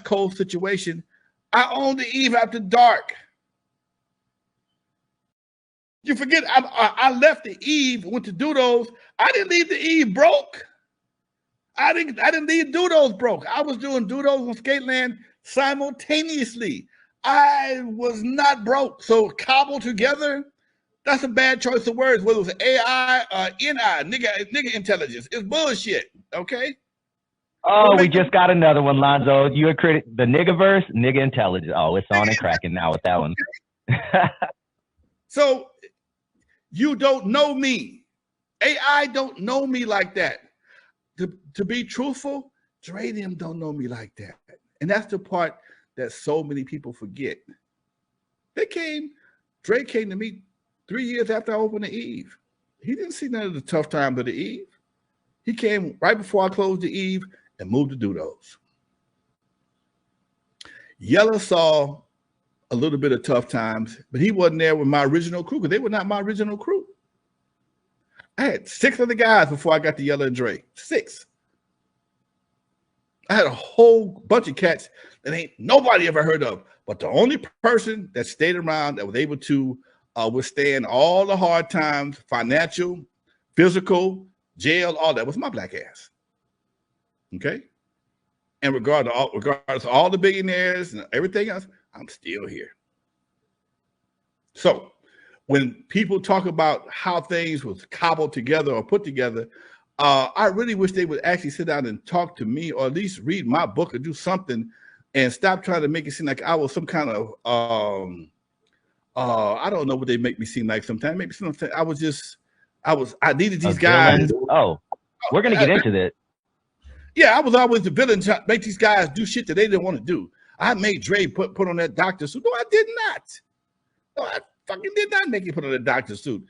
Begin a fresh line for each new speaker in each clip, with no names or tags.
Coast situation. I owned the Eve After Dark. You forget, I left the Eve, went to Dudos. I didn't leave the Eve broke. I didn't leave Dudos broke. I was doing Dudos on Skateland simultaneously. I was not broke. So cobbled together, that's a bad choice of words. Whether it was AI or NI, nigga intelligence. It's bullshit. Okay.
Oh, we just got another one, Lonzo. You critic the niggaverse, nigga intelligence. Oh, it's on and cracking now with that one.
So you don't know me. AI don't know me like that. To be truthful, Dre them don't know me like that. And that's the part that so many people forget. Dre came to me 3 years after I opened the Eve. He didn't see none of the tough times of the Eve. He came right before I closed the Eve and moved to Dudos. Yella saw a little bit of tough times, but he wasn't there with my original crew because they were not my original crew. I had 6 other guys before I got to Yella and Dre. 6. I had a whole bunch of cats that ain't nobody ever heard of. But the only person that stayed around that was able to withstand all the hard times, financial, physical, jail, all that was my black ass. Okay? And regardless of all the billionaires and everything else, I'm still here. So when people talk about how things was cobbled together or put together, I really wish they would actually sit down and talk to me, or at least read my book or do something, and stop trying to make it seem like I was some kind of I don't know what they make me seem like sometimes. Maybe sometimes I needed these guys.
Oh, we're gonna get into that.
Yeah, I was always the villain to make these guys do shit that they didn't want to do. I made Dre put on that doctor suit. No, I did not. No, I fucking did not make you put on that doctor suit.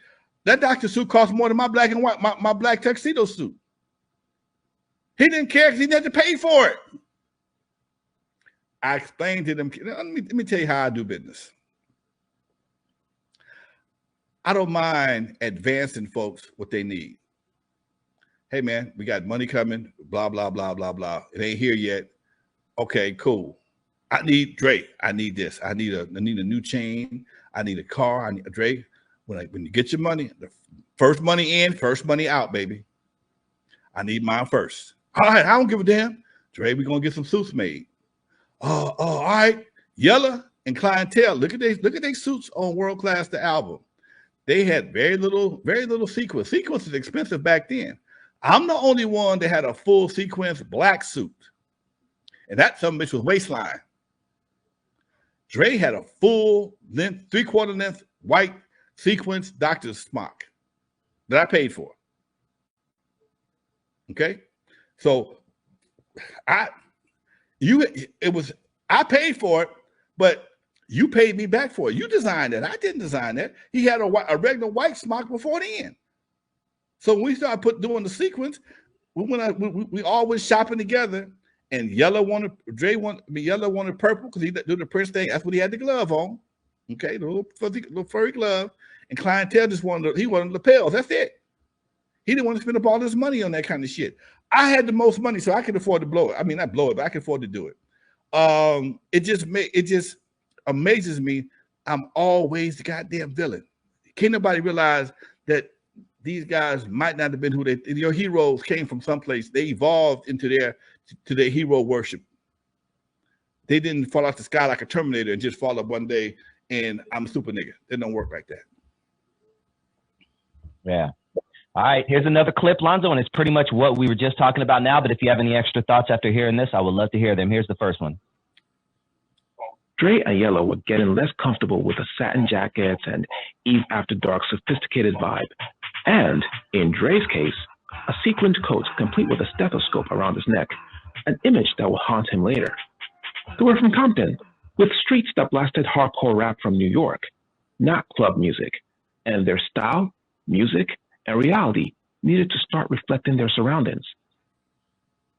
That doctor suit cost more than my black and white, my black tuxedo suit. He didn't care because he didn't have to pay for it. I explained to them, let me tell you how I do business. I don't mind advancing folks what they need. Hey, man, we got money coming, blah, blah, blah, blah, blah. It ain't here yet. Okay, cool. I need Dre. I need this. I need a new chain. I need a car. I need a Dre. When you get your money, the first money in, first money out, baby. I need mine first. All right, I don't give a damn. Dre, we're gonna get some suits made. All right. Yella and Clientele. Look at their suits on World Class, the album. They had very little sequence. Sequence is expensive back then. I'm the only one that had a full sequence black suit. And that some bitch was waistline. Dre had a full length, 3/4 length white sequence doctor's smock that I paid for. Okay. So I paid for it, but you paid me back for it. You designed it. I didn't design that. He had a regular white smock before then. So when we started doing the sequence, we all went shopping together. And Yella wanted purple because he did the Prince thing. That's what he had the glove on. Okay, the little furry glove. And Clientele just wanted lapels. That's it. He didn't want to spend up all his money on that kind of shit. I had the most money, so I could afford to blow it. I mean, not blow it, but I could afford to do it. It just amazes me. I'm always the goddamn villain. Can't nobody realize that these guys might not have been your heroes came from someplace. They evolved into their hero worship. They didn't fall out the sky like a Terminator and just fall up one day and I'm a super nigga. It don't work like that.
Yeah. All right, here's another clip, Lonzo, and it's pretty much what we were just talking about now, but if you have any extra thoughts after hearing this, I would love to hear them. Here's the first one.
Dre and Yella were getting less comfortable with the satin jackets and Eve After Dark sophisticated vibe. And in Dre's case, a sequined coat complete with a stethoscope around his neck, an image that will haunt him later. They were from Compton, with streets that blasted hardcore rap from New York, not club music, and their style, music, and reality needed to start reflecting their surroundings.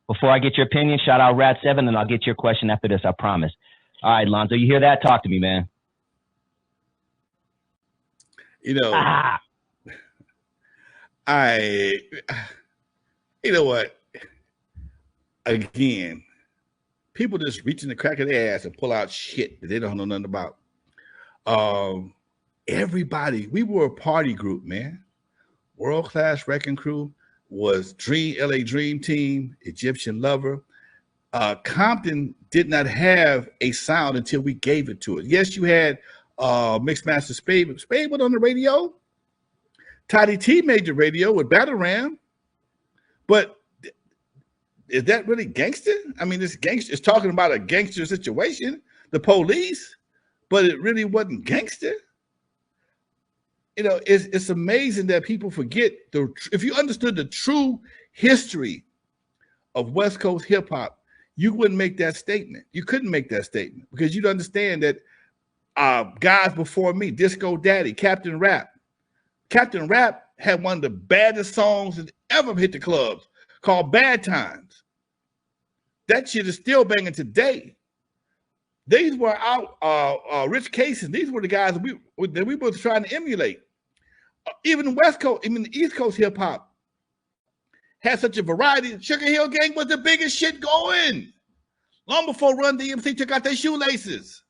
Before I get your opinion, shout out Rat7, and I'll get your question after this, I promise. All right, Lonzo, you hear that? Talk to me, man.
You know, you know what? Again, people just reach in the crack of their ass and pull out shit that they don't know nothing about. Everybody, we were a party group, man. World Class Wrecking Crew was LA Dream Team, Egyptian Lover. Compton did not have a sound until we gave it to it. Yes, you had Mixmaster Spade. Spade went on the radio. Toddy T made the radio with Battle Ram. But is that really gangster? I mean, it's gangster. It's talking about a gangster situation, the police, but it really wasn't gangster. You know, it's amazing that people forget if you understood the true history of West Coast hip hop, you wouldn't make that statement. You couldn't make that statement because you'd understand that guys before me, Disco Daddy, Captain Rap had one of the baddest songs that ever hit the clubs called Bad Times. That shit is still banging today. These were out, Rich Cases. These were the guys that we were trying to emulate. Even West Coast, even the East Coast hip hop had such a variety. Sugar Hill Gang was the biggest shit going. Long before Run DMC took out their shoelaces.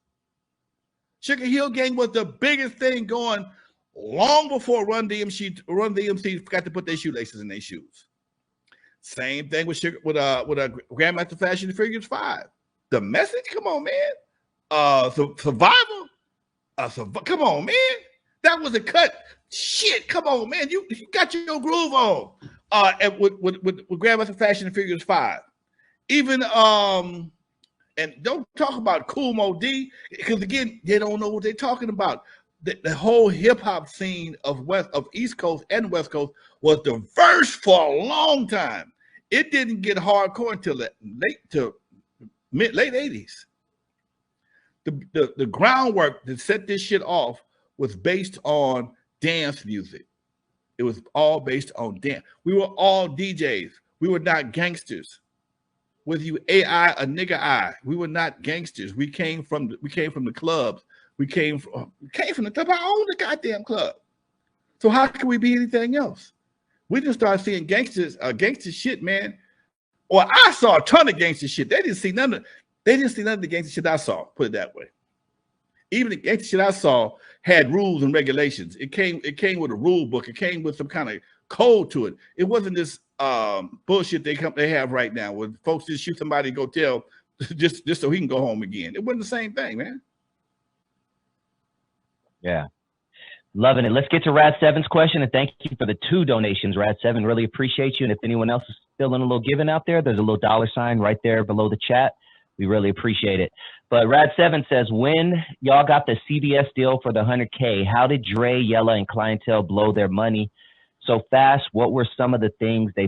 Sugar Hill Gang was the biggest thing going long before Run DMC forgot to put their shoelaces in their shoes. Same thing with Grandmaster Fashion and Figures 5. The Message, come on, man. Survival, come on, man. That was a cut. Shit, come on, man. You got your groove on. And with Grandmaster Fashion and Figures 5. Even and don't talk about Cool Mo D, because again, they don't know what they're talking about. The whole hip hop scene of East Coast and West Coast was diverse for a long time. It didn't get hardcore until the late 80s. The groundwork that set this shit off was based on dance music. It was all based on dance. We were all DJs. We were not gangsters. Whether you AI or nigga I, we were not gangsters. We came from the clubs. We came from the club. I own the goddamn club. So how can we be anything else? We just started seeing gangster shit, man. Or I saw a ton of gangster shit. They didn't see none of the gangster shit I saw. Put it that way. Even the gangster shit I saw had rules and regulations. It came with a rule book. It came with some kind of code to it. It wasn't this bullshit they have right now where folks just shoot somebody and go tell just so he can go home again. It wasn't the same thing, man.
Yeah. Loving it. Let's get to Rad 7's question, and thank you for the 2 donations, Rad 7. Really appreciate you. And if anyone else is feeling a little giving out there, there's a little $ right there below the chat. We really appreciate it. But Rad 7 says, when y'all got the CBS deal for the 100K, how did Dre, Yella, and Clientele blow their money so fast? What were some of the things they